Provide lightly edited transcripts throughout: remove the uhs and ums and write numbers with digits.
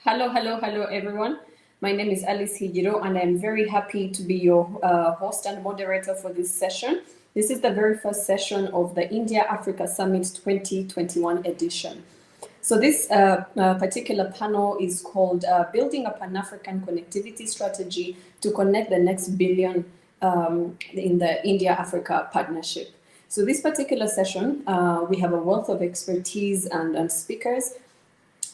Hello, everyone. My name is Alice Higiro, and I'm very happy to be your host and moderator for this session. This is the very first session of the India Africa Summit 2021 edition. So this particular panel is called Building a Pan-African Connectivity Strategy to Connect the Next Billion in the India-Africa Partnership. So this particular session, we have a wealth of expertise and speakers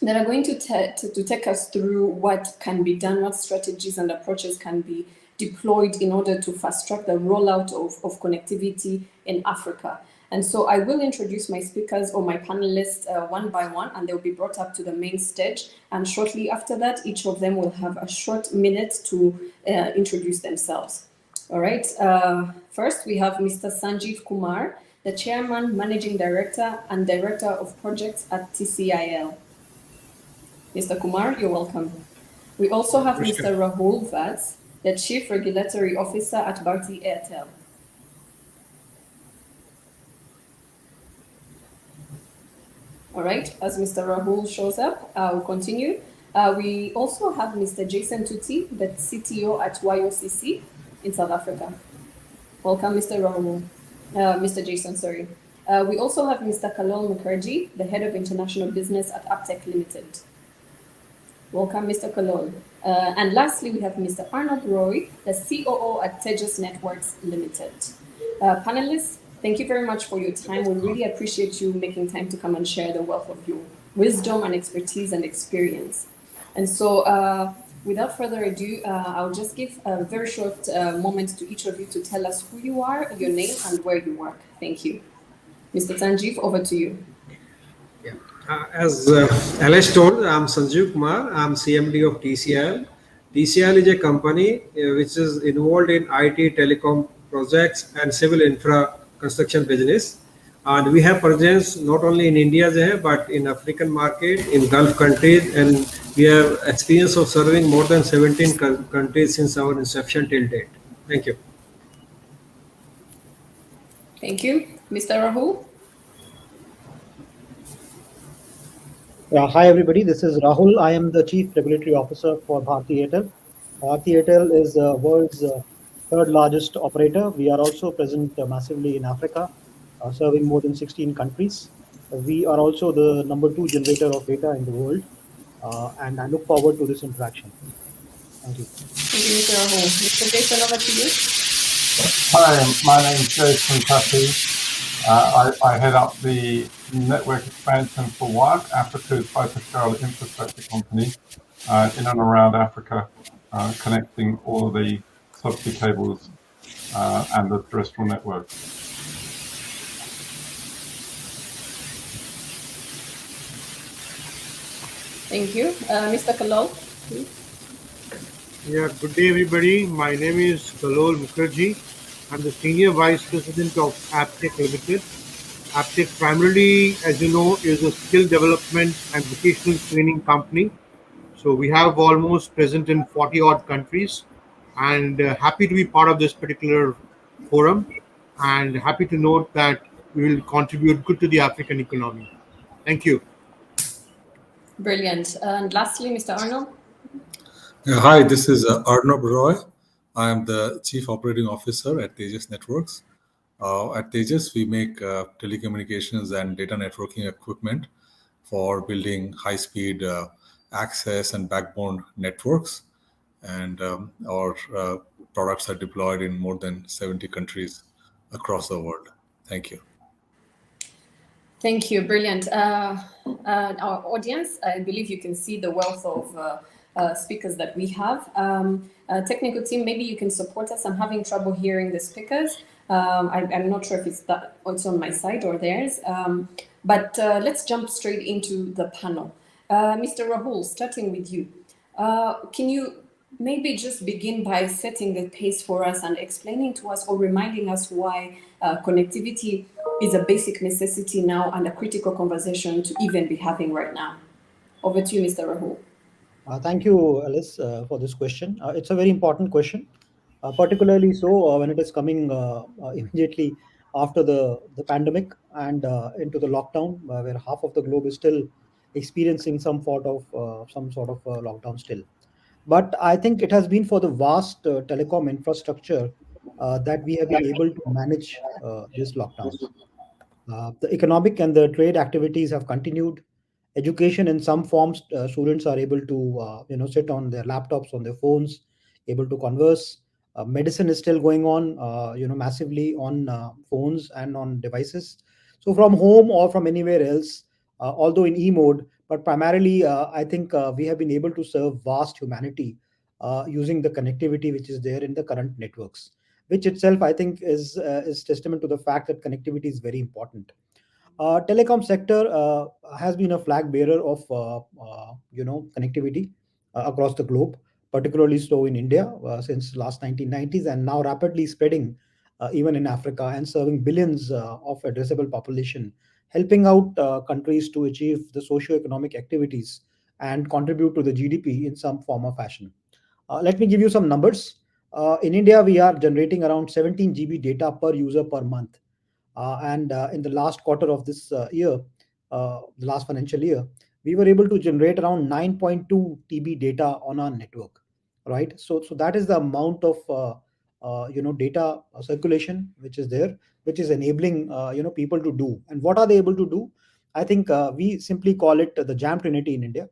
that are going to take us through what can be done, what strategies and approaches can be deployed in order to fast-track the rollout of connectivity in Africa. And so I will introduce my speakers or my panelists one by one, and they'll be brought up to the main stage. And shortly after that, each of them will have a short minute to introduce themselves. All right. First, we have Mr. Sanjeev Kumar, the Chairman, Managing Director, and Director of Projects at TCIL. Mr. Kumar, you're welcome. We also have Mr. Rahul Vatts, the Chief Regulatory Officer at Bharti Airtel. All right, as Mr. Rahul shows up, I'll continue. We also have Mr. Jason Tutty, the CTO at WIOCC in South Africa. Welcome, Mr. Rahul. Mr. Jason, sorry. We also have Mr. Kallol Mukherjee, the Head of International Business at Aptech Limited. Welcome, Mr. Kallol. And lastly, we have Mr. Arnob, the COO at Tejas Networks Limited. Panelists, thank you very much for your time. We really appreciate you making time to come and share the wealth of your wisdom and expertise and experience. And so without further ado, I'll just give a very short moment to each of you to tell us who you are, your name, and where you work. Thank you. Mr. Sanjeev, over to you. Yeah. As Alice told, I'm Sanjeev Kumar. I'm CMD of TCIL. TCIL is a company which is involved in IT, telecom projects, and civil infra construction business. And we have presence not only in India but in African market, in Gulf countries, and we have experience of serving more than 17 countries since our inception till date. Thank you. Thank you. Mr. Rahul? Hi everybody, this is Rahul. I am the Chief Regulatory Officer for Bharti Airtel. Bharti Airtel is the world's third largest operator. We are also present massively in Africa, serving more than 16 countries. We are also the number 2 generator of data in the world, and I look forward to this interaction. Thank you. Thank you, Mr. Rahul. Mr. Jason, over to you. Hi, my name is Jason Tutty. I head up the network expansion for WIOCC, Africa's hyperscale infrastructure company, in and around Africa, connecting all of the subsea cables and the terrestrial network. Thank you. Mr. Kallol, please. Yeah, good day everybody. My name is Kallol Mukherjee. I'm the Senior Vice President of Aptech Limited. Aptech primarily, as you know, is a skill development and vocational training company. So we have almost present in 40 odd countries, and happy to be part of this particular forum, and happy to note that we will contribute good to the African economy. Thank you. Brilliant. And lastly, Mr. Arnob. Hi, this is Arnob Roy. I am the Chief Operating Officer at Tejas Networks. At Tejas, we make telecommunications and data networking equipment for building high-speed access and backbone networks. And our products are deployed in more than 70 countries across the world. Thank you. Thank you. Brilliant. Our audience, I believe you can see the wealth of speakers that we have. Technical team, maybe you can support us. I'm having trouble hearing the speakers. I'm not sure if it's on my side or theirs. But let's jump straight into the panel. Mr. Rahul, starting with you. Can you maybe just begin by setting the pace for us and explaining to us or reminding us why connectivity is a basic necessity now and a critical conversation to even be having right now? Over to you, Mr. Rahul. Thank you, Alice, for this question. It's a very important question, particularly so when it is coming immediately after the pandemic and into the lockdown, where half of the globe is still experiencing some sort of lockdown still. But I think it has been for the vast telecom infrastructure that we have been able to manage these lockdowns. The economic and the trade activities have continued. Education in some forms, students are able to sit on their laptops, on their phones, able to converse. Medicine is still going on, massively on phones and on devices. So from home or from anywhere else, although in e mode, but primarily, I think we have been able to serve vast humanity using the connectivity which is there in the current networks, which itself I think is testament to the fact that connectivity is very important. Telecom sector has been a flag bearer of connectivity across the globe, particularly so in India since last 1990s, and now rapidly spreading even in Africa and serving billions of addressable population, helping out countries to achieve the socio-economic activities and contribute to the GDP in some form or fashion. Let me give you some numbers. In India, we are generating around 17 GB data per user per month. And in the last quarter of this year, the last financial year, we were able to generate around 9.2 TB data on our network, right? So that is the amount of data circulation which is there, which is enabling people to do. And what are they able to do? I think we simply call it the jam trinity in India,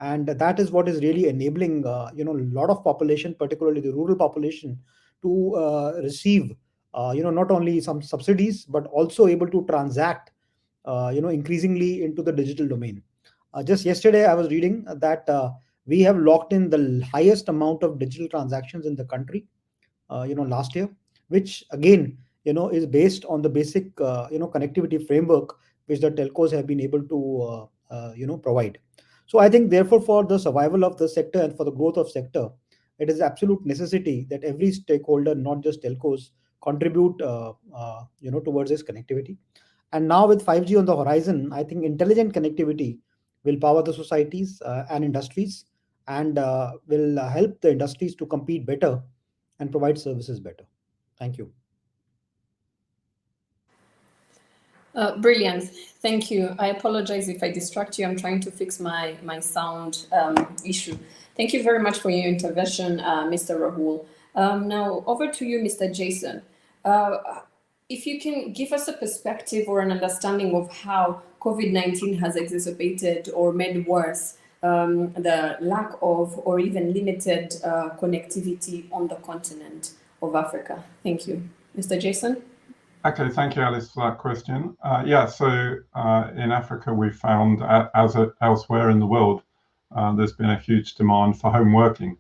and that is what is really enabling a lot of population, particularly the rural population, to receive not only some subsidies but also able to transact increasingly into the digital domain. Just yesterday I was reading that we have locked in the highest amount of digital transactions in the country last year, which again is based on the basic connectivity framework which the telcos have been able to provide. So I think therefore for the survival of the sector and for the growth of sector, it is absolute necessity that every stakeholder, not just telcos, contribute towards this connectivity. And now with 5G on the horizon, I think intelligent connectivity will power the societies and industries, and will help the industries to compete better and provide services better. Thank you. Brilliant. Thank you. I apologize if I distract you. I'm trying to fix my sound issue. Thank you very much for your intervention, Mr. Rahul. Now, over to you, Mr. Jason. If you can give us a perspective or an understanding of how COVID-19 has exacerbated or made worse the lack of or even limited connectivity on the continent of Africa. Thank you. Mr. Jason? Okay, thank you, Alice, for that question. So in Africa, we found, as elsewhere in the world, there's been a huge demand for home working.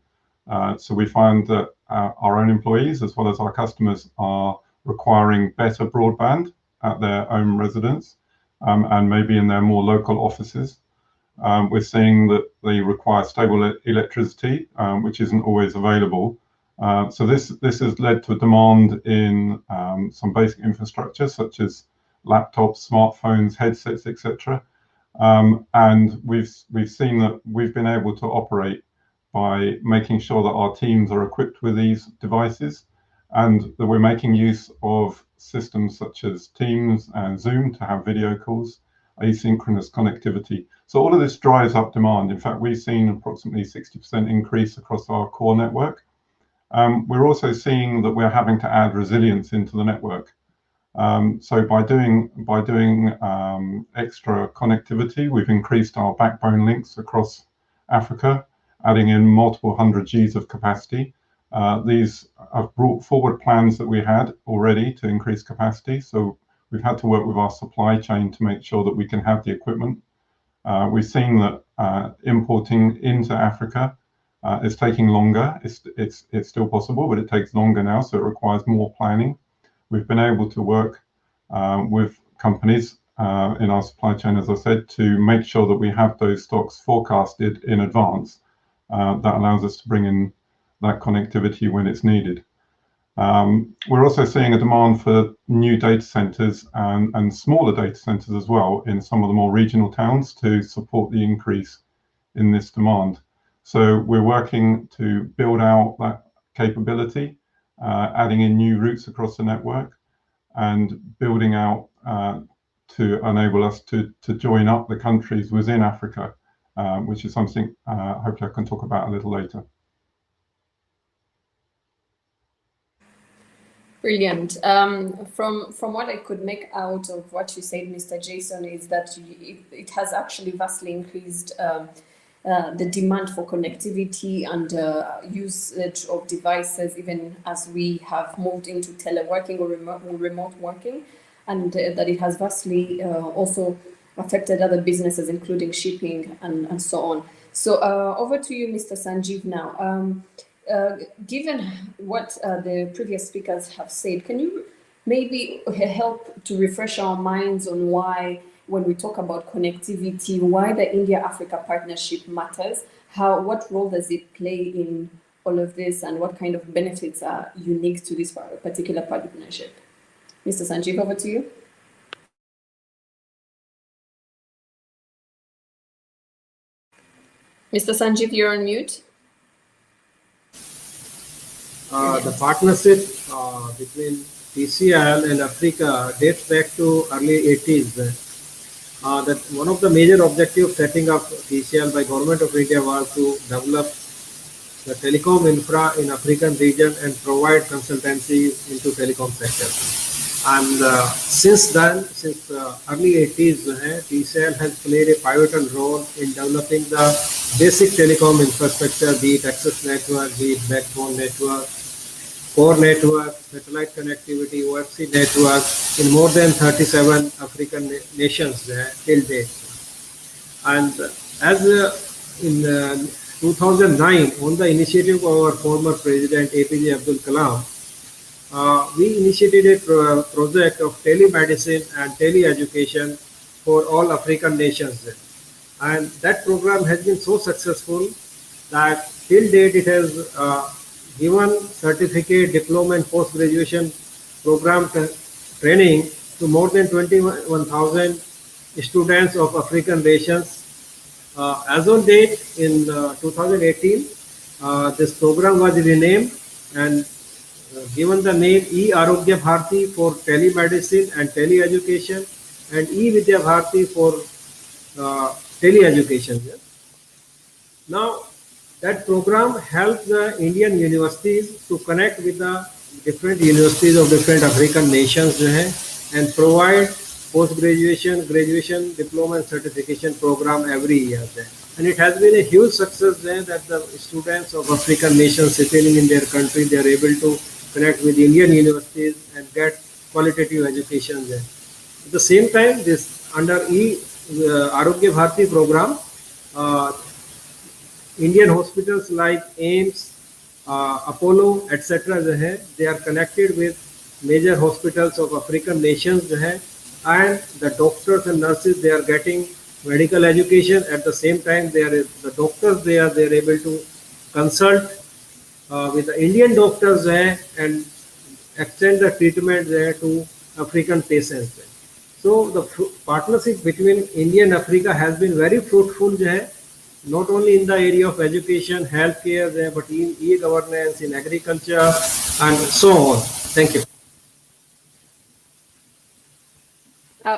So we find that our own employees, as well as our customers, are requiring better broadband at their own residence and maybe in their more local offices. We're seeing that they require stable electricity, which isn't always available. So this has led to a demand in some basic infrastructure such as laptops, smartphones, headsets, etc. And we've seen that we've been able to operate by making sure that our teams are equipped with these devices, and that we're making use of systems such as Teams and Zoom to have video calls, asynchronous connectivity. So all of this drives up demand. In fact, we've seen approximately 60% increase across our core network. We're also seeing that we're having to add resilience into the network. So by doing extra connectivity, we've increased our backbone links across Africa, adding in multiple hundred Gs of capacity. These have brought forward plans that we had already to increase capacity. So we've had to work with our supply chain to make sure that we can have the equipment. We've seen that importing into Africa is taking longer. It's still possible, but it takes longer now, so it requires more planning. We've been able to work with companies in our supply chain, as I said, to make sure that we have those stocks forecasted in advance. That allows us to bring in that connectivity when it's needed. We're also seeing a demand for new data centers and smaller data centers as well in some of the more regional towns to support the increase in this demand. So we're working to build out that capability, adding in new routes across the network, and building out to enable us to join up the countries within Africa, which is something hopefully I can talk about a little later. Brilliant. From what I could make out of what you said, Mr. Jason, is that it has actually vastly increased the demand for connectivity and usage of devices, even as we have moved into teleworking or remote working, and that it has vastly also affected other businesses, including shipping and so on. So over to you, Mr. Sanjeev, now. Given what the previous speakers have said, can you maybe help to refresh our minds on why, when we talk about connectivity, why the India-Africa partnership matters? What role does it play in all of this, and what kind of benefits are unique to this particular partnership? Mr. Sanjeev, over to you. Mr. Sanjeev, you're on mute. The partnership between TCIL and Africa dates back to early 80s. That one of the major objectives of setting up TCIL by Government of India was to develop the telecom infra in African region and provide consultancy into telecom sector. And since then, since early 80s, TCIL has played a pivotal role in developing the basic telecom infrastructure, be it access network, be it backbone network, core network, satellite connectivity, OFC network in more than 37 African nations till date. And as in 2009, on the initiative of our former President APJ Abdul Kalam, we initiated a project of telemedicine and tele-education for all African nations. And that program has been so successful that till date it has given certificate, diploma and post-graduation program training to more than 21,000 students of African nations. As on date, in 2018, this program was renamed and given the name E-Arogya Bharti for telemedicine and tele-education, and E-Vidya Bharti for tele-education. Now, that program helps the Indian universities to connect with the different universities of different African nations and provide post-graduation, graduation, diploma and certification program every year. And it has been a huge success that the students of African nations settling in their country, they are able to connect with Indian universities and get qualitative education there. At the same time, this under Arogya Bharti program, Indian hospitals like AIMS, Apollo, etc. They are connected with major hospitals of African nations, and the doctors and nurses, they are getting medical education. At the same time, the doctors they are able to consult with the Indian doctors and extend the treatment to African patients. So the partnership between India and Africa has been very fruitful, not only in the area of education, healthcare, but in e-governance, in agriculture, and so on. Thank you.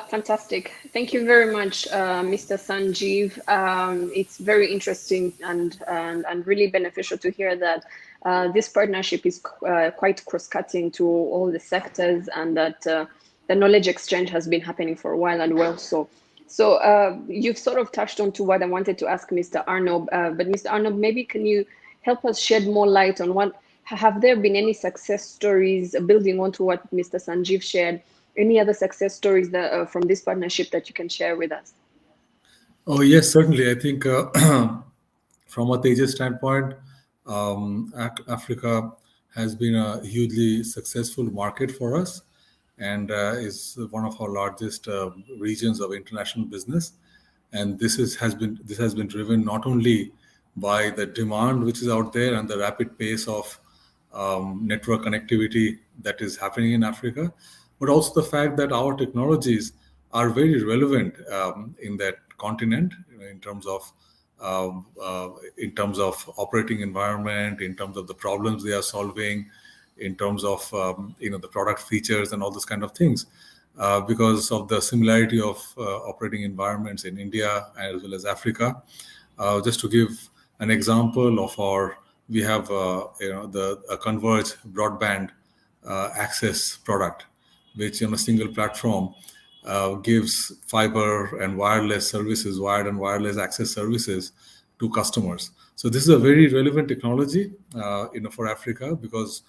Fantastic. Thank you very much, Mr. Sanjeev. It's very interesting and really beneficial to hear that this partnership is quite cross-cutting to all the sectors, and that the knowledge exchange has been happening for a while and well so. So you've sort of touched on to what I wanted to ask Mr. Arnob, but Mr. Arnob, maybe can you help us shed more light on have there been any success stories building on to what Mr. Sanjeev shared? Any other success stories that, from this partnership that you can share with us? Oh, yes, certainly. I think from a Tejas standpoint, Africa has been a hugely successful market for us, and is one of our largest regions of international business. And this has been driven not only by the demand which is out there and the rapid pace of network connectivity that is happening in Africa, but also the fact that our technologies are very relevant in that continent in terms of operating environment, in terms of the problems they are solving, in terms of the product features and all those kind of things. because of the similarity of operating environments in India as well as Africa. Just to give an example of we have a converged broadband access product, which on a single platform gives fiber and wireless services, wired and wireless access services to customers. So this is a very relevant technology, for Africa, because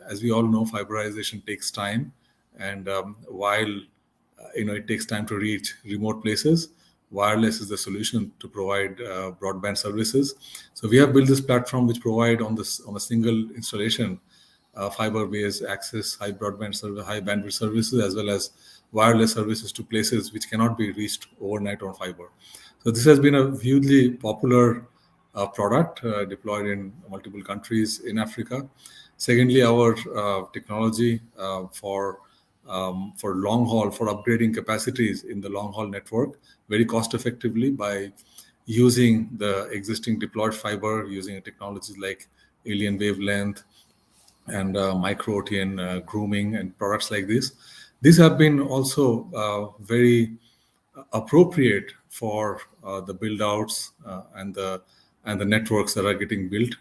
as we all know, fiberization takes time, and while it takes time to reach remote places, wireless is the solution to provide broadband services. So we have built this platform which provide on a single installation fiber-based access, high broadband service, high bandwidth services, as well as wireless services to places which cannot be reached overnight on fiber. So this has been a hugely popular product deployed in multiple countries in Africa. Secondly, our technology for long haul, for upgrading capacities in the long haul network very cost effectively by using the existing deployed fiber, using technologies like alien wavelength and micro OTN grooming and products like this. These have been also very appropriate for the build outs and the networks that are getting built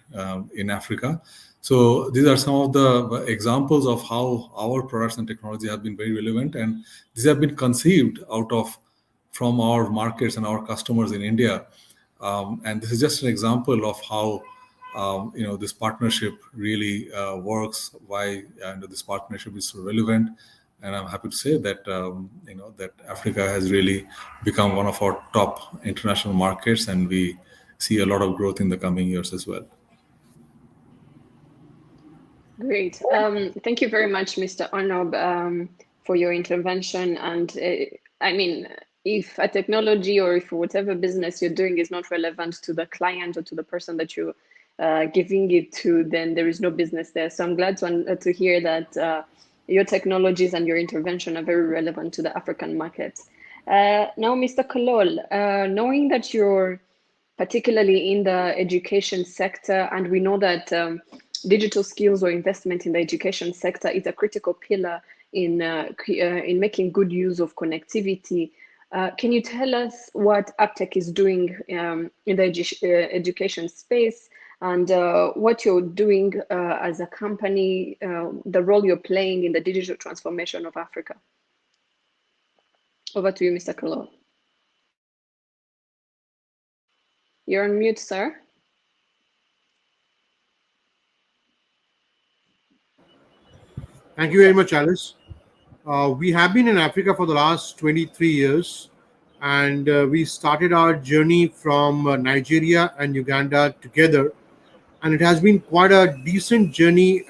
in Africa. So these are some of the examples of how our products and technology have been very relevant, and these have been conceived from our markets and our customers in India. And this is just an example of how this partnership really works, why this partnership is so relevant. And I'm happy to say that that Africa has really become one of our top international markets, and we see a lot of growth in the coming years as well. Great. Thank you very much, Mr. Arnob, for your intervention. And I mean, if a technology or if whatever business you're doing is not relevant to the client or to the person that you're giving it to, then there is no business there. So I'm glad to hear that your technologies and your intervention are very relevant to the African market. Now, Mr. Kallol, knowing that you're particularly in the education sector, and we know that digital skills or investment in the education sector is a critical pillar in making good use of connectivity. Can you tell us what Aptech is doing in the education space, and what you're doing as a company, the role you're playing in the digital transformation of Africa? Over to you, Mr. Kallol. You're on mute, sir. Thank you very much, Alice. We have been in Africa for the last 23 years, and we started our journey from Nigeria and Uganda together. And it has been quite a decent journey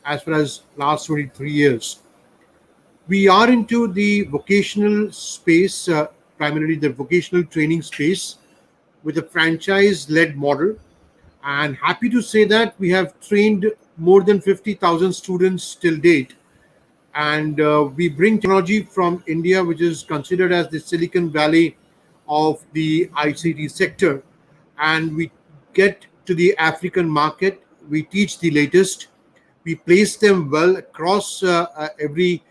as far as last 23 years. We are into the vocational space, primarily the vocational training space, with a franchise-led model. And happy to say that we have trained more than 50,000 students till date. And we bring technology from India, which is considered as the Silicon Valley of the ICT sector. And we get to the African market. We teach the latest. We place them well across every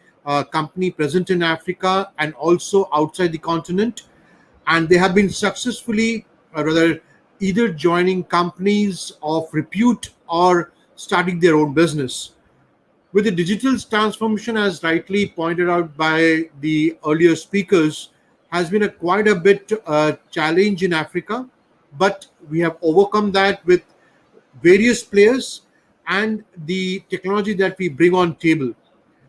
company present in Africa and also outside the continent. And they have been successfully, either joining companies of repute or starting their own business. With the digital transformation, as rightly pointed out by the earlier speakers, has been quite a bit challenge in Africa, but we have overcome that with various players and the technology that we bring on table.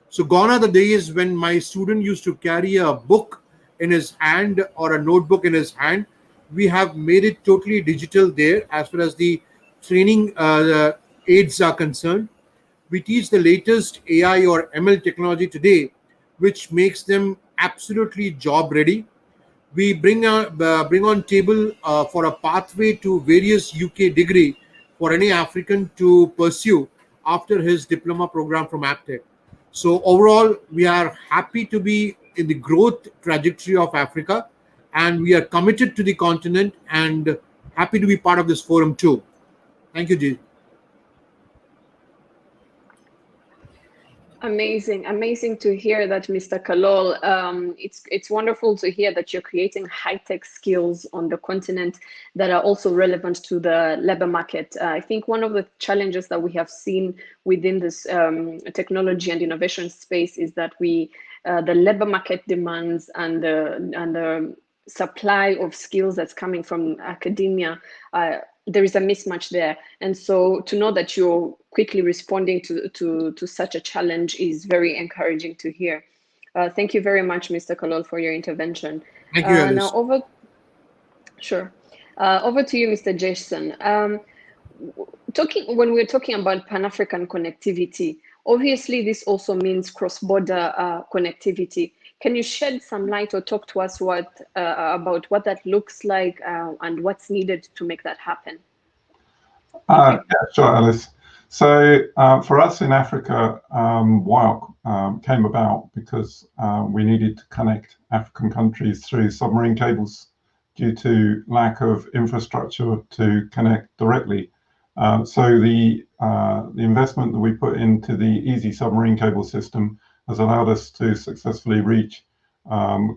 So gone are the days when my student used to carry a book in his hand or a notebook in his hand. We have made it totally digital there as far as the training aids are concerned. We teach the latest AI or ML technology today, which makes them absolutely job ready. We bring on table for a pathway to various UK degree for any African to pursue after his diploma program from Aptech. So overall, we are happy to be in the growth trajectory of Africa, and we are committed to the continent and happy to be part of this forum too. Thank you, Ji. Amazing to hear that, Mr. Kallol. It's wonderful to hear that you're creating high-tech skills on the continent that are also relevant to the labor market. I think one of the challenges that we have seen within this technology and innovation space is that the labor market demands and the supply of skills that's coming from academia, there is a mismatch there. And so to know that you're quickly responding to such a challenge is very encouraging to hear. Thank you very much, Mr. Kallol, for your intervention. Thank you, Alice. Now over to you, Mr. Jason. When we're talking about Pan-African connectivity, obviously this also means cross-border connectivity. Can you shed some light or talk to us about what that looks like and what's needed to make that happen? Yeah, sure, Alice. So for us in Africa, WIOCC came about because we needed to connect African countries through submarine cables due to lack of infrastructure to connect directly. So the investment that we put into the easy submarine cable system has allowed us to successfully reach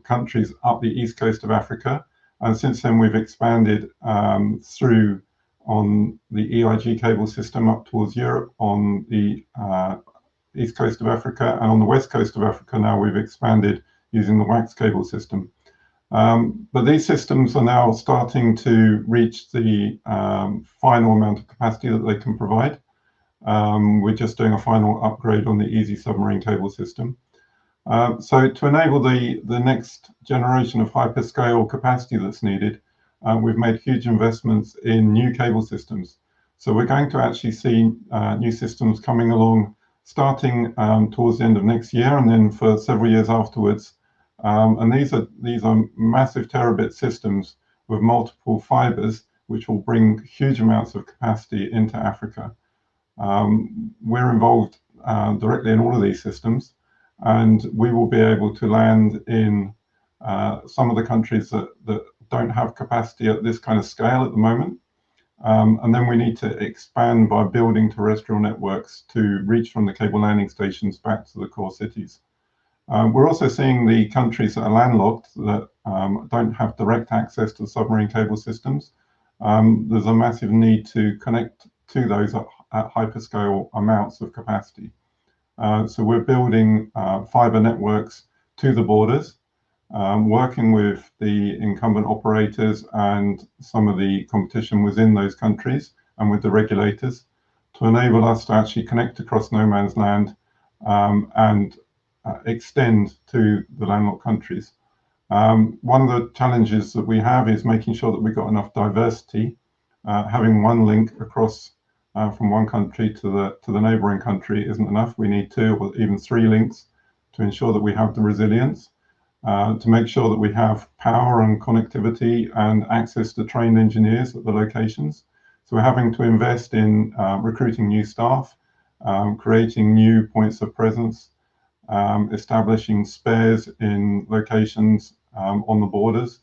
countries up the east coast of Africa. And since then, we've expanded through on the EIG cable system up towards Europe on the east coast of Africa, and on the west coast of Africa now we've expanded using the WIOCC cable system. But these systems are now starting to reach the final amount of capacity that they can provide. We're just doing a final upgrade on the easy submarine cable system. So to enable the next generation of hyperscale capacity that's needed, we've made huge investments in new cable systems. So we're going to actually see new systems coming along starting towards the end of next year and then for several years afterwards. And these are massive terabit systems with multiple fibers, which will bring huge amounts of capacity into Africa. We're involved directly in all of these systems, and we will be able to land in some of the countries that don't have capacity at this kind of scale at the moment. And then we need to expand by building terrestrial networks to reach from the cable landing stations back to the core cities. We're also seeing the countries that are landlocked that don't have direct access to submarine cable systems. There's a massive need to connect to those at hyperscale amounts of capacity. So we're building fiber networks to the borders, working with the incumbent operators and some of the competition within those countries and with the regulators to enable us to actually connect across no man's land and extend to the landlocked countries. One of the challenges that we have is making sure that we've got enough diversity. Having one link across from one country to the neighboring country isn't enough. We need 2 or even 3 links to ensure that we have the resilience, to make sure that we have power and connectivity and access to trained engineers at the locations. So we're having to invest in recruiting new staff, creating new points of presence, establishing spares in locations on the borders.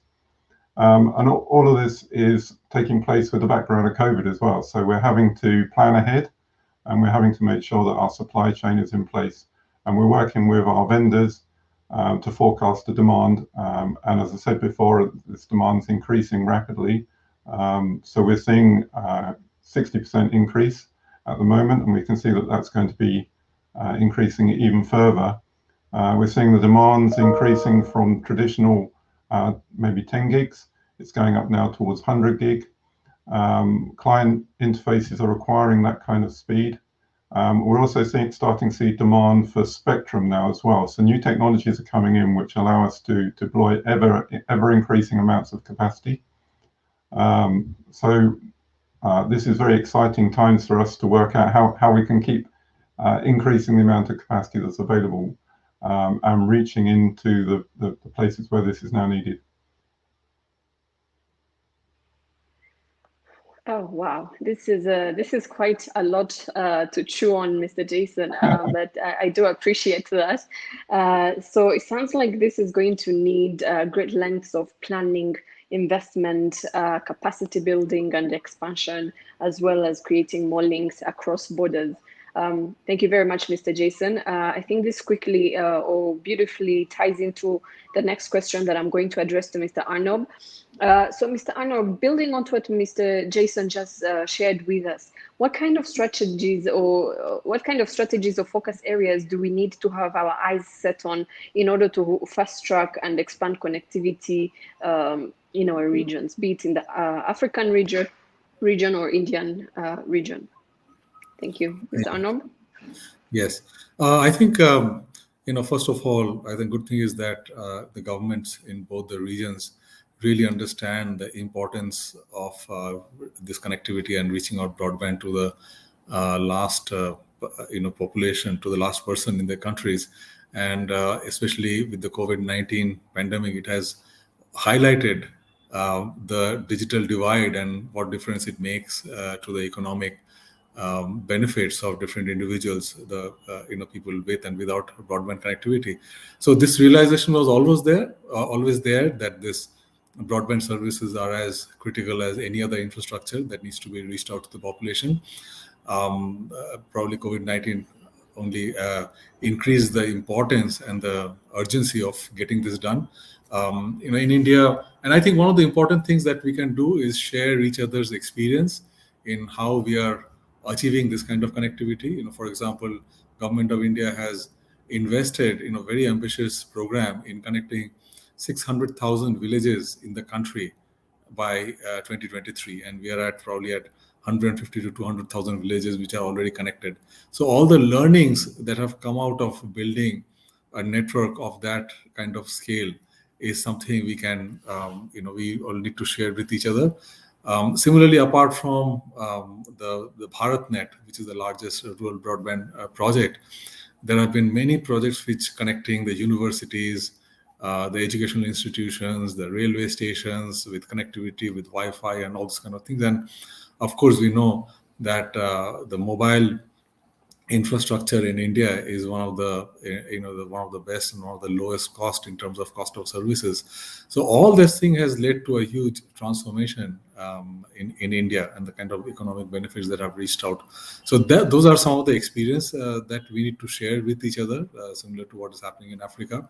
And all of this is taking place with the background of COVID as well. So we're having to plan ahead, and we're having to make sure that our supply chain is in place. And we're working with our vendors to forecast the demand. And as I said before, this demand is increasing rapidly. So we're seeing 60% increase at the moment, and we can see that that's going to be increasing even further. We're seeing the demands increasing from traditional maybe 10 gigs. It's going up now towards 100 gig. Client interfaces are requiring that kind of speed. We're also starting to see demand for spectrum now as well. So new technologies are coming in which allow us to deploy ever increasing amounts of capacity. So this is very exciting times for us to work out how we can keep increasing the amount of capacity that's available and reaching into the places where this is now needed. Oh wow, this is quite a lot to chew on, Mr. Jason, but I do appreciate that. So it sounds like this is going to need great lengths of planning, investment, capacity building and expansion, as well as creating more links across borders. Thank you very much, Mr. Jason. I think this quickly or beautifully ties into the next question that I'm going to address to Mr. Arnob. So, Mr. Arnob, building on what Mr. Jason just shared with us, what kind of strategies or focus areas do we need to have our eyes set on in order to fast track and expand connectivity in our regions, be it in the African region or Indian region? Thank you. Mr. Arnob? Yes. I think, first of all, I think good thing is that the governments in both the regions really understand the importance of this connectivity and reaching out broadband to the last, population, to the last person in their countries. And especially with the COVID-19 pandemic, it has highlighted the digital divide and what difference it makes to the economic benefits of different individuals, the people with and without broadband connectivity. So this realization was always there that this broadband services are as critical as any other infrastructure that needs to be reached out to the population. Probably COVID-19 only increased the importance and the urgency of getting this done. In India, and I think one of the important things that we can do is share each other's experience in how we are achieving this kind of connectivity. For example, Government of India has invested in a very ambitious program in connecting 600,000 villages in the country by 2023, and we are probably at 150 to 200,000 villages which are already connected. So all the learnings that have come out of building a network of that kind of scale is something we can, we all need to share with each other. Similarly, apart from the BharatNet, which is the largest rural broadband project, there have been many projects which connecting the universities, the educational institutions, the railway stations with connectivity, with Wi-Fi and all this kind of things. And of course, we know that the mobile infrastructure in India is one of the best and one of the lowest cost in terms of cost of services. So all this thing has led to a huge transformation in India and the kind of economic benefits that have reached out. So those are some of the experience that we need to share with each other, similar to what is happening in Africa.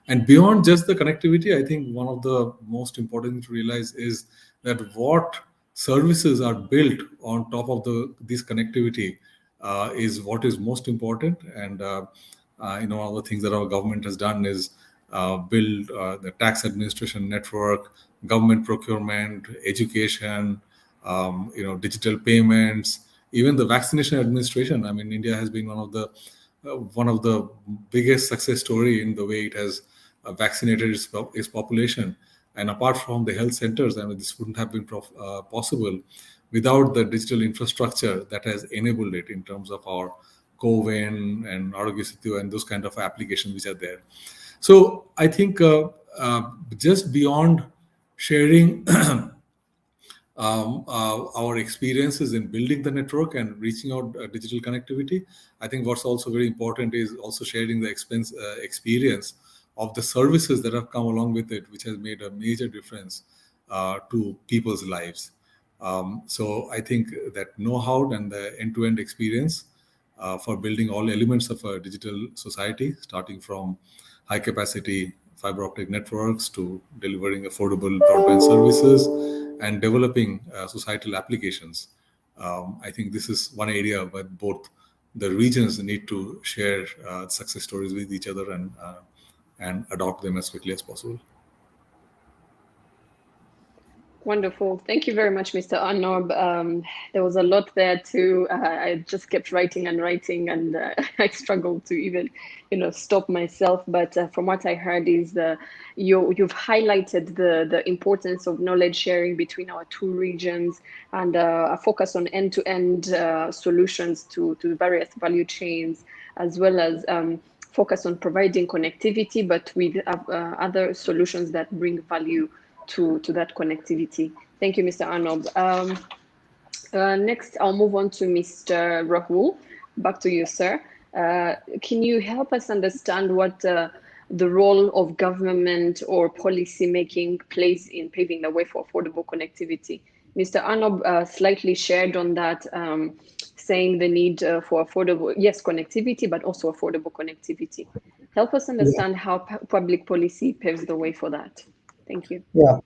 And beyond just the connectivity, I think one of the most important things to realize is that what services are built on top of this connectivity is what is most important. And one of the things that our government has done is build the tax administration network, government procurement, education, digital payments, even the vaccination administration. I mean, India has been one of the biggest success story in the way it has vaccinated its population. And apart from the health centers, I mean, this wouldn't have been possible without the digital infrastructure that has enabled it in terms of our CoWIN and Arogya Setu and those kind of applications which are there. So I think just beyond sharing our experiences in building the network and reaching out digital connectivity, I think what's also very important is also sharing the experience of the services that have come along with it, which has made a major difference to people's lives. So I think that know-how and the end-to-end experience for building all elements of a digital society, starting from high-capacity fiber optic networks to delivering affordable broadband services and developing societal applications. I think this is one area where both the regions need to share success stories with each other and adopt them as quickly as possible. Wonderful. Thank you very much, Mr. Arnob. There was a lot there too. I just kept writing and I struggled to even, stop myself. But from what I heard is you've highlighted the importance of knowledge sharing between our two regions and a focus on end-to-end solutions to various value chains, as well as focus on providing connectivity, but with other solutions that bring value to that connectivity. Thank you, Mr. Arnob. Next, I'll move on to Mr. Rahul. Back to you, sir. Can you help us understand what the role of government or policy making plays in paving the way for affordable connectivity? Mr. Arnob slightly shared on that, saying the need for affordable, yes, connectivity, but also affordable connectivity. Help us understand how public policy paves the way for that. Thank you. Yeah.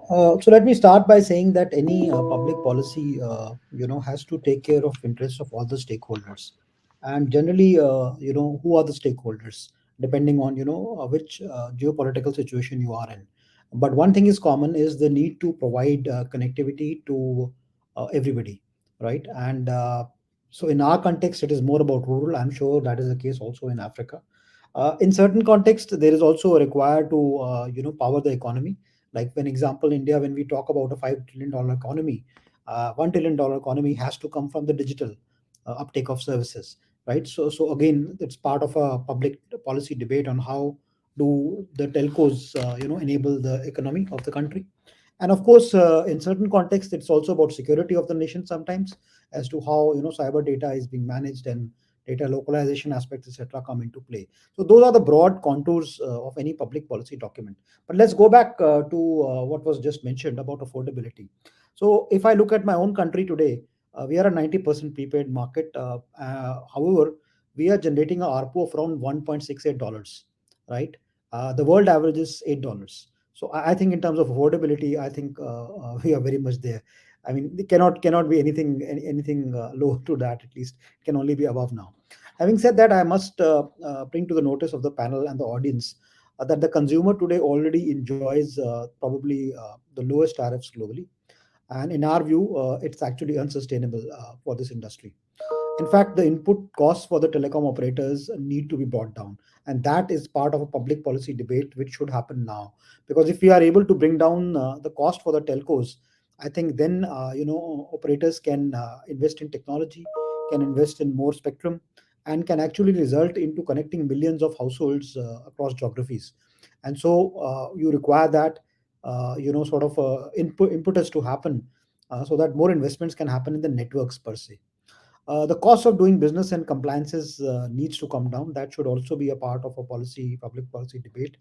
So let me start by saying that any public policy, has to take care of interests of all the stakeholders, and generally, who are the stakeholders, depending on which geopolitical situation you are in. But one thing is common is the need to provide connectivity to everybody, right? And so in our context, it is more about rural. I'm sure that is the case also in Africa. In certain contexts, there is also a required to power the economy. Like when example, India, when we talk about a $5 trillion economy, $1 trillion economy has to come from the digital uptake of services, right? So again, it's part of a public policy debate on how do the telcos, enable the economy of the country. And of course, in certain contexts, it's also about security of the nation sometimes, as to how cyber data is being managed and data localization aspects, etc., come into play. So those are the broad contours of any public policy document. But let's go back to what was just mentioned about affordability. So if I look at my own country today, we are a 90% prepaid market. However, we are generating a ARPU of around $1.68, right? The world average is $8. So I think in terms of affordability, I think we are very much there. I mean, it cannot be anything low to that. At least it can only be above now. Having said that, I must bring to the notice of the panel and the audience that the consumer today already enjoys probably the lowest tariffs globally, and in our view, it's actually unsustainable for this industry. In fact, the input costs for the telecom operators need to be brought down. And that is part of a public policy debate which should happen now. Because if we are able to bring down the cost for the telcos, I think then operators can invest in technology, can invest in more spectrum, and can actually result into connecting millions of households across geographies. And so you require that sort of impetus to happen so that more investments can happen in the networks per se. The cost of doing business and compliances needs to come down. That should also be a part of a public policy debate.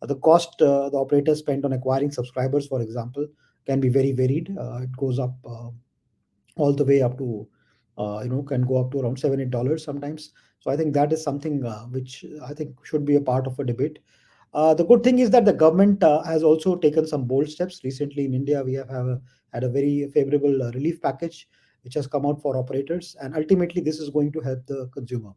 The cost the operators spend on acquiring subscribers, for example, can be very varied. It goes up all the way up to, can go up to around $7-8 sometimes. So I think that is something which I think should be a part of a debate. The good thing is that the government has also taken some bold steps. Recently in India, we have had a very favorable relief package which has come out for operators, and ultimately this is going to help the consumer.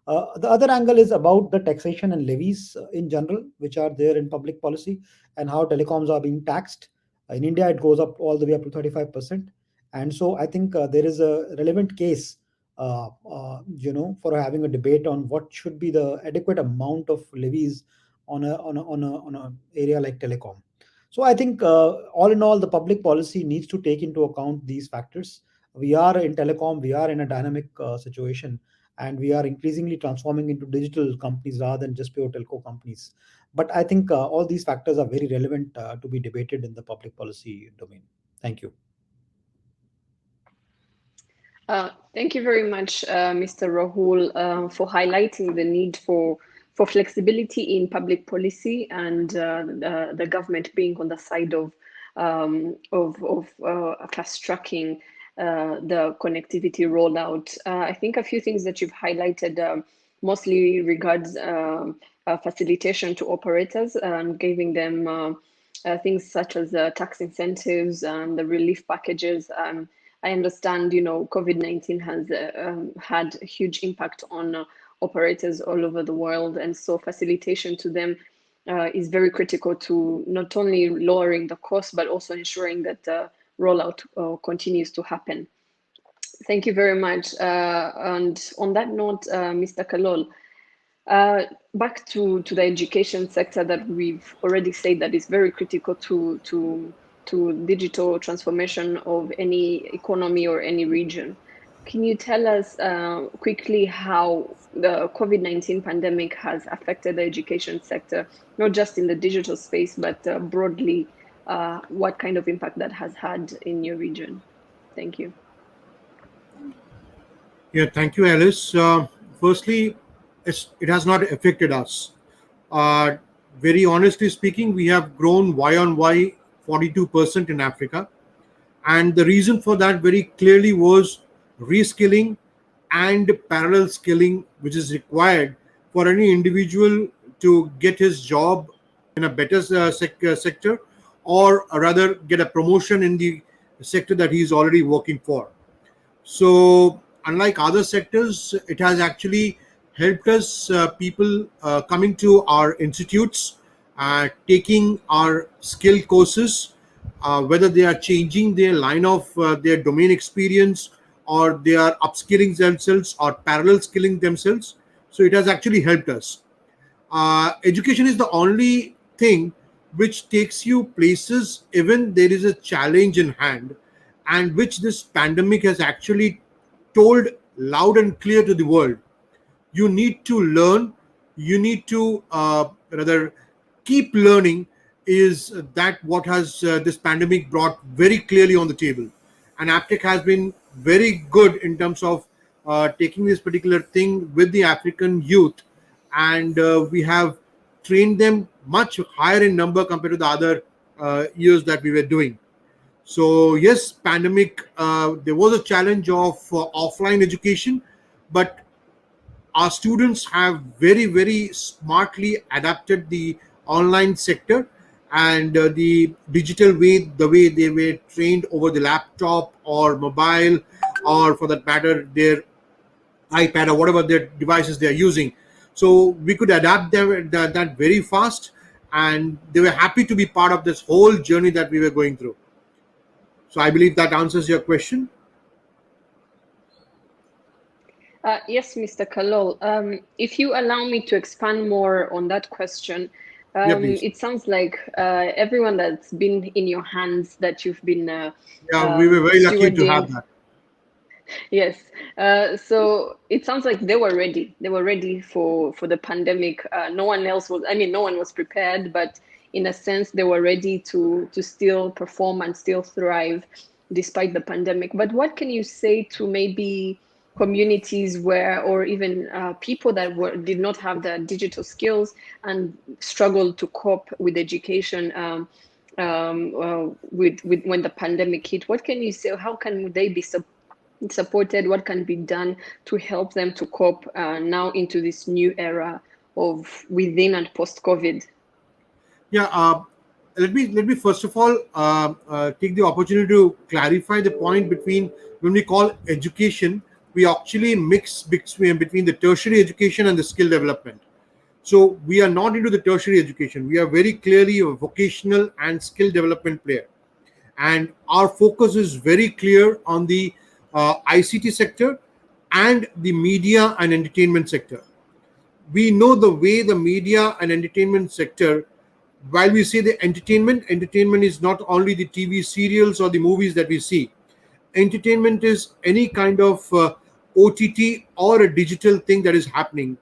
The other angle is about the taxation and levies in general, which are there in public policy, and how telecoms are being taxed. In India, it goes up all the way up to 35%. And so I think there is a relevant case, for having a debate on what should be the adequate amount of levies on a area like telecom. So I think all in all, the public policy needs to take into account these factors. We are in telecom, we are in a dynamic situation, and we are increasingly transforming into digital companies rather than just pure telco companies. But I think all these factors are very relevant to be debated in the public policy domain. Thank you. Thank you very much, Mr. Rahul, for highlighting the need for flexibility in public policy and the government being on the side of fast-tracking the connectivity rollout. I think a few things that you've highlighted mostly regards facilitation to operators and giving them things such as tax incentives and the relief packages. I understand, COVID-19 has had a huge impact on operators all over the world, and so facilitation to them is very critical to not only lowering the cost, but also ensuring that the rollout continues to happen. Thank you very much. And on that note, Mr. Kallol, back to the education sector that we've already said that is very critical to digital transformation of any economy or any region. Can you tell us quickly how the COVID-19 pandemic has affected the education sector, not just in the digital space, but broadly, what kind of impact that has had in your region? Thank you. Yeah, thank you, Alice. Firstly, it has not affected us. Very honestly speaking, we have grown Y on Y 42% in Africa. And the reason for that very clearly was reskilling and parallel skilling, which is required for any individual to get his job in a better sector, or rather get a promotion in the sector that he is already working for. So, unlike other sectors, it has actually helped us, people coming to our institutes, taking our skill courses, whether they are changing their line of their domain experience, or they are upskilling themselves or parallel skilling themselves. So, it has actually helped us. Education is the only thing which takes you places even there is a challenge in hand, and which this pandemic has actually told loud and clear to the world. You need to learn, you need to rather keep learning. Is that what has this pandemic brought very clearly on the table? And Aptech has been very good in terms of taking this particular thing with the African youth, and we have trained them much higher in number compared to the other years that we were doing. So yes, pandemic, there was a challenge of offline education, but our students have very smartly adapted the online sector, and the digital way, the way they were trained over the laptop or mobile, or for that matter their iPad or whatever their devices they are using. So we could adapt them that very fast, and they were happy to be part of this whole journey that we were going through. So I believe that answers your question. Yes, Mr. Kallol. If you allow me to expand more on that question, Please. it sounds like everyone that's been in your hands, that you've been We were very lucky to stewarding. have that. Yes. So it sounds like they were ready. They were ready for the pandemic. No one else was. I mean, no one was prepared, but in a sense, they were ready to still perform and still thrive despite the pandemic. But what can you say to maybe communities where, or even people that did not have the digital skills and struggled to cope with education with when the pandemic hit? What can you say? How can they be supported? What can be done to help them to cope now into this new era of within and post-COVID? Yeah, let me first of all take the opportunity to clarify the point between when we call education, we actually mix between the tertiary education and the skill development. So we are not into the tertiary education. We are very clearly a vocational and skill development player, and our focus is very clear on the ICT sector and the media and entertainment sector. We know the way the media and entertainment sector, while we say the entertainment is not only the TV serials or the movies that we see. Entertainment is any kind of OTT or a digital thing that is happening.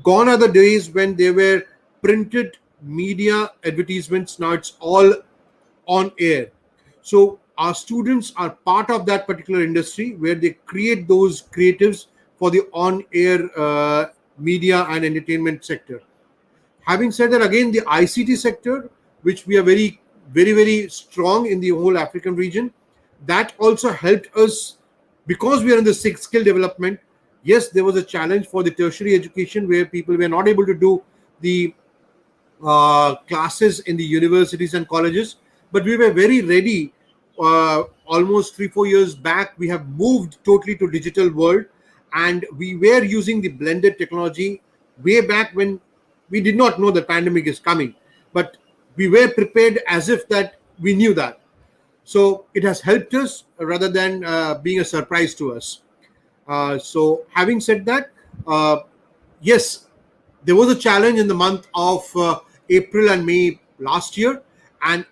Gone are the days when there were printed media advertisements. Now it's all on air. So our students are part of that particular industry where they create those creatives for the on-air media and entertainment sector. Having said that, again, the ICT sector, which we are very strong in the whole African region, that also helped us because we are in the skill development. Yes, there was a challenge for the tertiary education where people were not able to do the classes in the universities and colleges, but we were very ready. Almost 3-4 years back, we have moved totally to digital world, and we were using the blended technology way back when we did not know the pandemic is coming, but we were prepared as if that we knew that. So it has helped us rather than being a surprise to us. So having said that, yes, there was a challenge in the month of April and May last year, and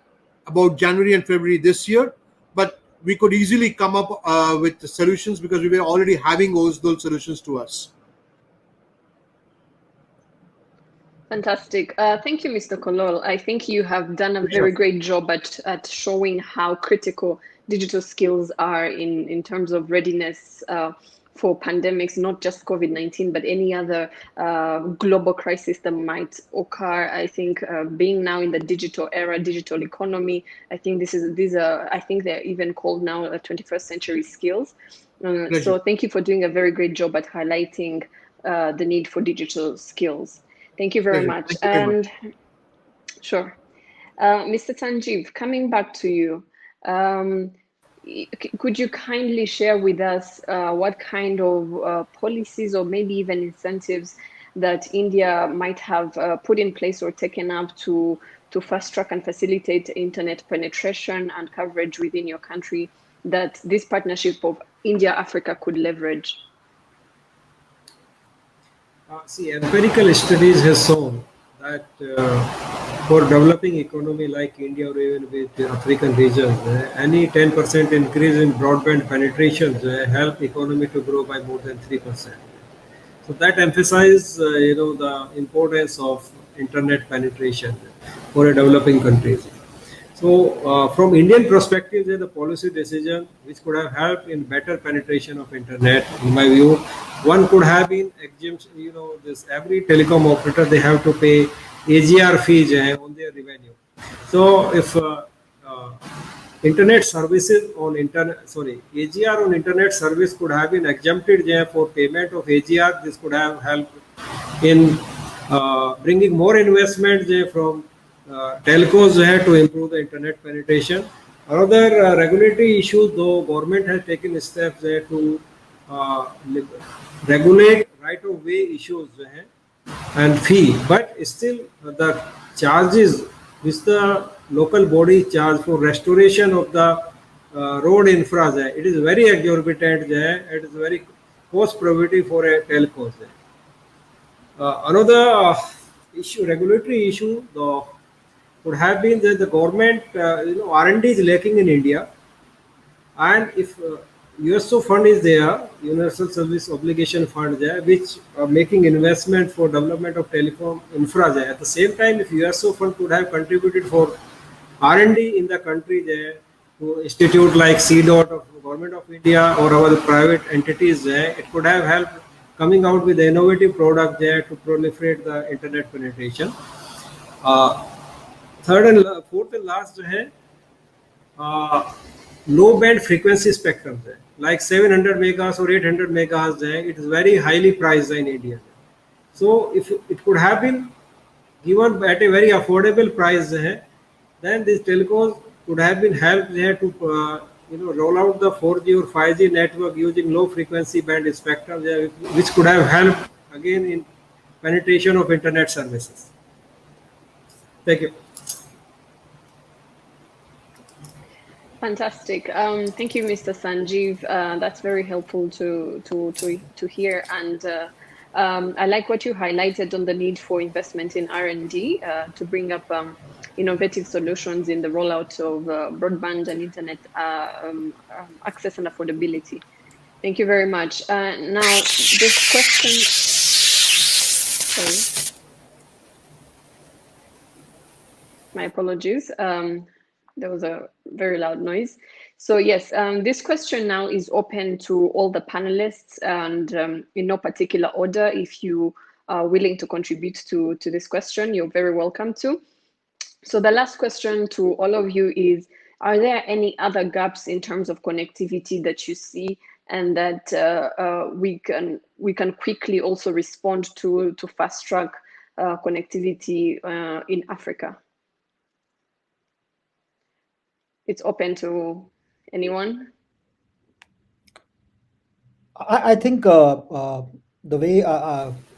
about January and February this year, but we could easily come up with the solutions because we were already having those solutions to us. Fantastic. Thank you, Mr. Kallol. I think you have done a very great job at showing how critical digital skills are in terms of readiness for pandemics, not just COVID-19, but any other global crisis that might occur. I think being now in the digital era, digital economy, I think these are I think they're even called now 21st century skills. So thank you for doing a very great job at highlighting the need for digital skills. Thank you very much. And sure. Mr. Sanjeev, coming back to you, could you kindly share with us what kind of policies or maybe even incentives that India might have put in place or taken up to fast track and facilitate internet penetration and coverage within your country that this partnership of India-Africa could leverage? See, empirical studies have shown that for developing economy like India or even with the African regions, any 10% increase in broadband penetration help economy to grow by more than 3%. So that emphasizes, the importance of internet penetration for a developing countries. So, from Indian perspective, the policy decision which could have helped in better penetration of internet, in my view, one could have been exempt. This every telecom operator they have to pay AGR fees on their revenue. So, if internet services on AGR on internet service could have been exempted for payment of AGR, this could have helped in bringing more investment from telcos to improve the internet penetration. Another regulatory issues, though government has taken steps to regulate right of way issues and fee, but still the charges which the local body charge for restoration of the road infra, it is very exorbitant. It is very cost prohibitive for a telco. Another issue, regulatory issue, would have been that the government, R&D is lacking in India, and if USO fund is there, Universal Service Obligation Fund there, which are making investment for development of telecom infra there. At the same time, if USO fund could have contributed for R&D in the country there, to institute like CDOT of Government of India or our private entities there, it could have helped coming out with innovative product there to proliferate the internet penetration. Third and fourth and last low band frequency spectrum like 700 megahertz or 800 megahertz it is very highly priced in India. So if it could have been given at a very affordable price then these telcos could have been helped to roll out the 4G or 5G network using low frequency band spectrum which could have helped again in penetration of internet services. Thank you. Fantastic. Thank you, Mr. Sanjeev. That's very helpful to hear. And I like what you highlighted on the need for investment in R&D to bring up innovative solutions in the rollout of broadband and internet access and affordability. Thank you very much. Now, this question. Sorry. My apologies. There was a very loud noise. So yes, this question now is open to all the panelists and in no particular order. If you are willing to contribute to this question, you're very welcome to. So the last question to all of you is, are there any other gaps in terms of connectivity that you see and that we can quickly also respond to fast track connectivity in Africa? It's open to anyone. I think the way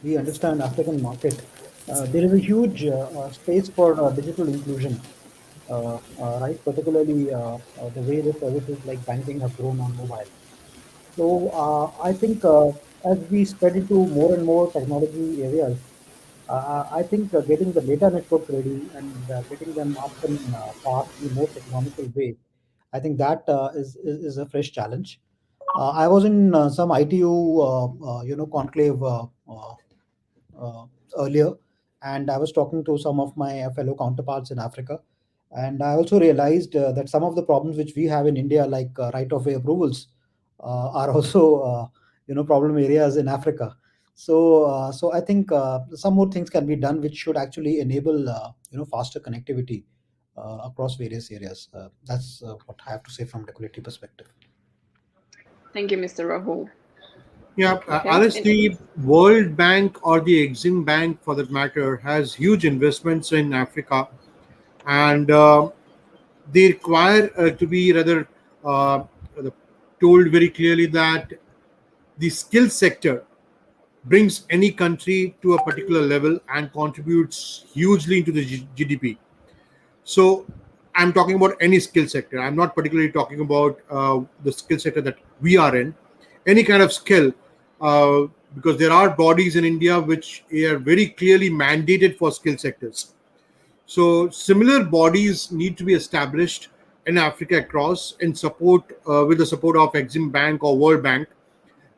we understand African market, there is a huge space for digital inclusion, right? Particularly the way the services like banking have grown on mobile. So I think as we spread into more and more technology areas, I think getting the data networks ready and getting them up and fast in the most economical way, I think that is a fresh challenge. I was in some ITU, conclave earlier, and I was talking to some of my fellow counterparts in Africa, and I also realized that some of the problems which we have in India, like right of way approvals, are also problem areas in Africa. So I think some more things can be done, which should actually enable faster connectivity across various areas. That's what I have to say from regulatory perspective. Thank you, Mr. Rahul. Yeah, Okay. Alice, the World Bank or the Exim Bank, for that matter, has huge investments in Africa, and they require to be rather told very clearly that the skill sector brings any country to a particular level and contributes hugely into the GDP. So I'm talking about any skill sector. I'm not particularly talking about the skill sector that we are in. Any kind of skill, because there are bodies in India which are very clearly mandated for skill sectors. So similar bodies need to be established in Africa across in support with the support of Exim Bank or World Bank,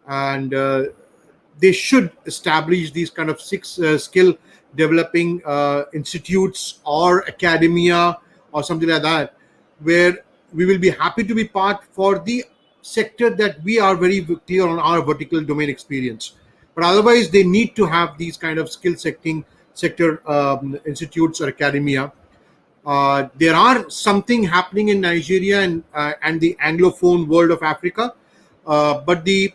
and they should establish these kind of six skill developing institutes or academia or something like that, where we will be happy to be part for the sector that we are very clear on our vertical domain experience. But otherwise, they need to have these kind of skill sector institutes or academia. There are something happening in Nigeria and the Anglophone world of Africa, but the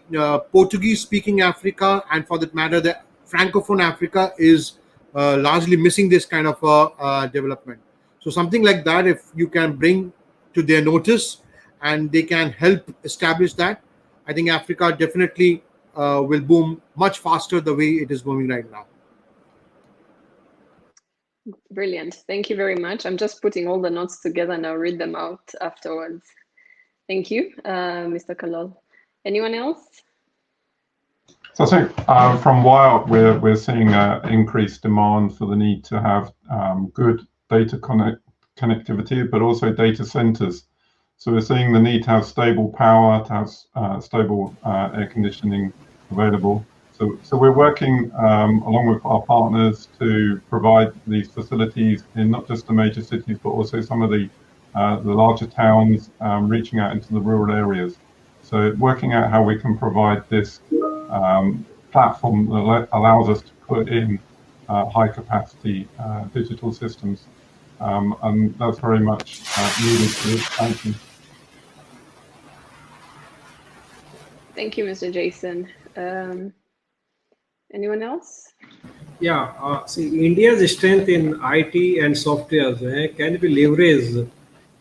Portuguese-speaking Africa, and for that matter, the Francophone Africa, is largely missing this kind of development. So something like that, if you can bring to their notice, and they can help establish that, I think Africa definitely will boom much faster the way it is booming right now. Brilliant. Thank you very much. I'm just putting all the notes together and I'll read them out afterwards. Thank you, Mr. Kallol. Anyone else? So I think from WIOCC, we're seeing increased demand for the need to have good data connectivity, but also data centers. So we're seeing the need to have stable power, to have stable air conditioning available. So we're working along with our partners to provide these facilities in not just the major cities, but also some of the larger towns, reaching out into the rural areas. So working out how we can provide this platform that allows us to put in high capacity digital systems. And that's very much needed for the expansion. Thank you, Mr. Jason. Anyone else? Yeah, see, India's strength in IT and software can be leveraged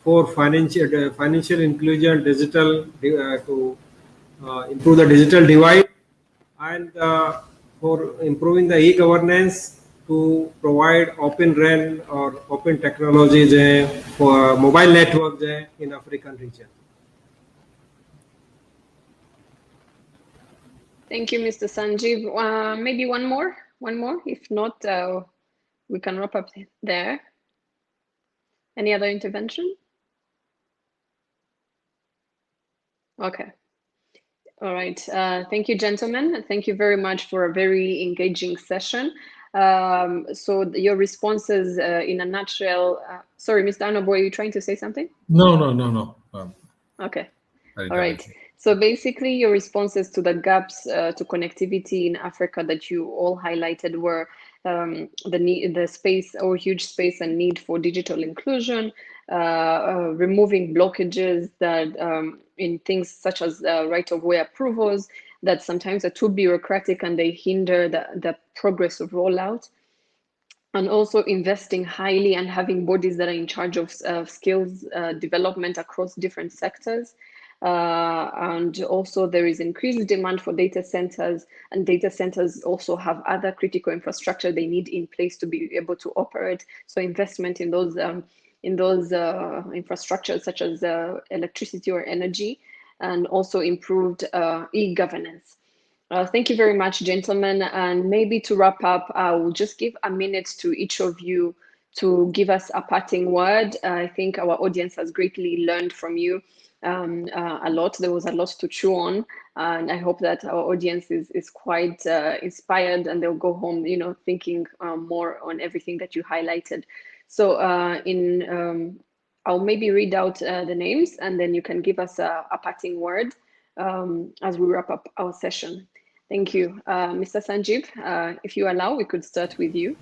for financial inclusion, digital to improve the digital divide, and for improving the e-governance, to provide open RAN or open technologies for mobile networks in African region. Thank you, Mr. Sanjeev. Maybe one more. If not, we can wrap up there. Any other intervention? Okay. All right. Thank you, gentlemen. Thank you very much for a very engaging session. So your responses in a nutshell. Sorry, Mr. Arnob, were you trying to say something? No. Okay. All right. So basically, your responses to the gaps to connectivity in Africa that you all highlighted were the space or huge space and need for digital inclusion, removing blockages that in things such as right-of-way approvals that sometimes are too bureaucratic and they hinder the progress of rollout. And also investing highly and having bodies that are in charge of skills development across different sectors. And also there is increased demand for data centers, and data centers also have other critical infrastructure they need in place to be able to operate. So investment in those infrastructures such as electricity or energy, and also improved e-governance. Thank you very much, gentlemen. And maybe to wrap up, I will just give a minute to each of you to give us a parting word. I think our audience has greatly learned from you a lot. There was a lot to chew on, and I hope that our audience is quite inspired, and they'll go home, thinking more on everything that you highlighted. So I'll maybe read out the names, and then you can give us a parting word. as we wrap up our session. Thank you. Mr. Sanjeev, if you allow, we could start with you.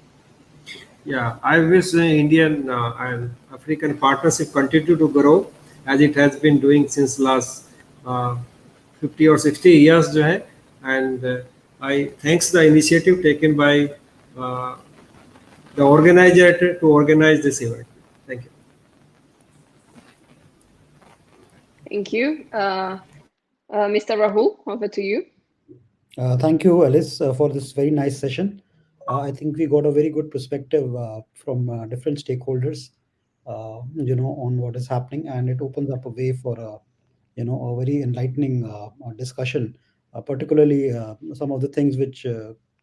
Yeah, I wish Indian and African partnership continue to grow as it has been doing since last 50 or 60 years. जो है, and I thanks the initiative taken by the organizer to organize this event. Thank you. Thank you. Mr. Rahul, over to you. Thank you, Alice, for this very nice session. I think we got a very good perspective from different stakeholders, on what is happening, and it opens up a way for a very enlightening discussion. Particularly, some of the things which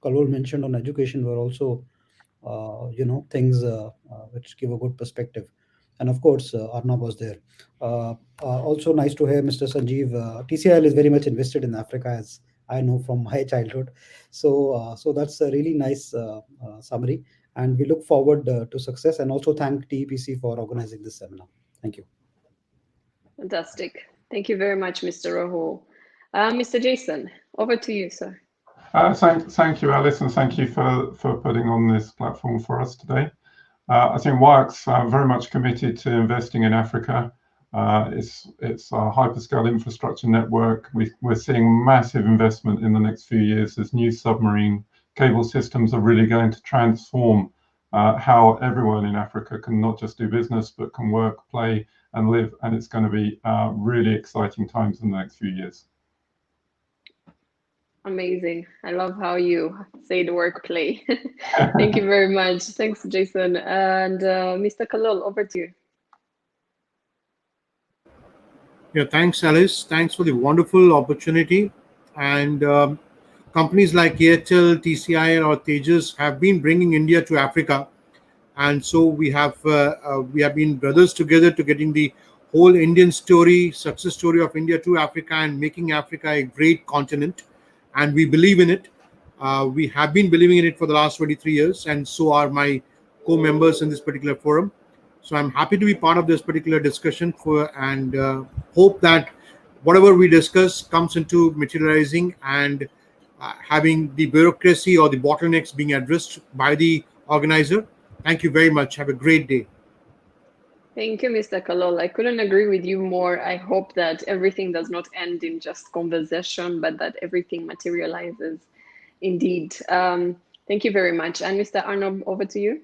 Kallol mentioned on education were also, things which give a good perspective. And of course, Arnob was there. Also, nice to hear Mr. Sanjeev. TCIL is very much invested in Africa, as I know from my childhood. So that's a really nice summary, and we look forward to success. And also thank TEPC for organizing this seminar. Thank you. Fantastic. Thank you very much, Mr. Rahul. Mr. Jason, over to you, sir. Thank you, Alice, and thank you for putting on this platform for us today. I think WIOCC very much committed to investing in Africa. It's a hyperscale infrastructure network. We're seeing massive investment in the next few years as new submarine cable systems are really going to transform how everyone in Africa can not just do business, but can work, play, and live. And it's going to be really exciting times in the next few years. Amazing. I love how you say the word play. Thank you very much. Thanks, Jason. And Mr. Kallol, over to you. Yeah, thanks, Alice. Thanks for the wonderful opportunity. And companies like Airtel, TCIL, or Tejas have been bringing India to Africa. And so we have been brothers together to getting the whole Indian story, success story of India to Africa and making Africa a great continent. And we believe in it. We have been believing in it for the last 23 years, and so are my co-members in this particular forum. So I'm happy to be part of this particular discussion and hope that whatever we discuss comes into materializing and having the bureaucracy or the bottlenecks being addressed by the organizer. Thank you very much. Have a great day. Thank you, Mr. Kallol. I couldn't agree with you more. I hope that everything does not end in just conversation, but that everything materializes indeed. Thank you very much. And Mr. Arnob, over to you.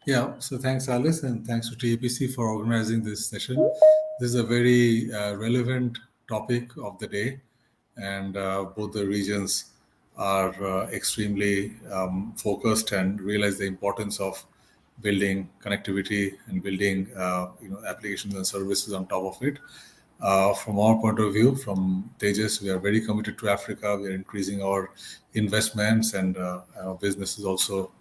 Yeah, so thanks, Alice, and thanks to TEPC for organizing this session. This is a very relevant topic of the day, and both the regions are extremely focused and realize the importance of building connectivity and building applications and services on top of it. From our point of view, from Tejas, we are very committed to Africa. We are increasing our investments, and our business is also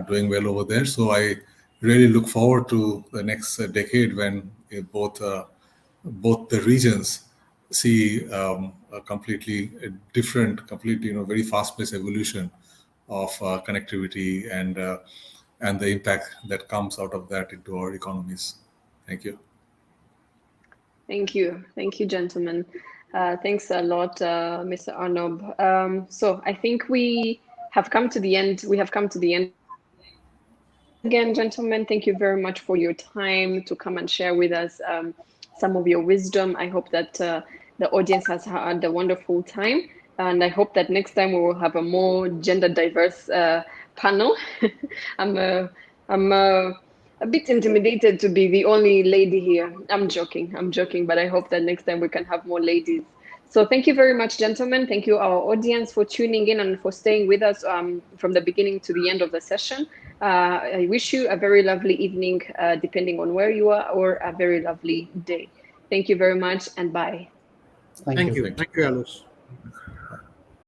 doing well over there. So I really look forward to the next decade when both the regions see a completely different, very fast-paced evolution of connectivity and the impact that comes out of that into our economies. Thank you. Thank you. Thank you, gentlemen. Thanks a lot, Mr. Arnob. So I think we have come to the end. Again, gentlemen, thank you very much for your time to come and share with us some of your wisdom. I hope that the audience has had a wonderful time. And I hope that next time we will have a more gender diverse panel. I'm a bit intimidated to be the only lady here. I'm joking, but I hope that next time we can have more ladies. So thank you very much, gentlemen. Thank you, our audience, for tuning in and for staying with us from the beginning to the end of the session. I wish you a very lovely evening, depending on where you are, or a very lovely day. Thank you very much, and bye. Thank you. Thank you, Alice.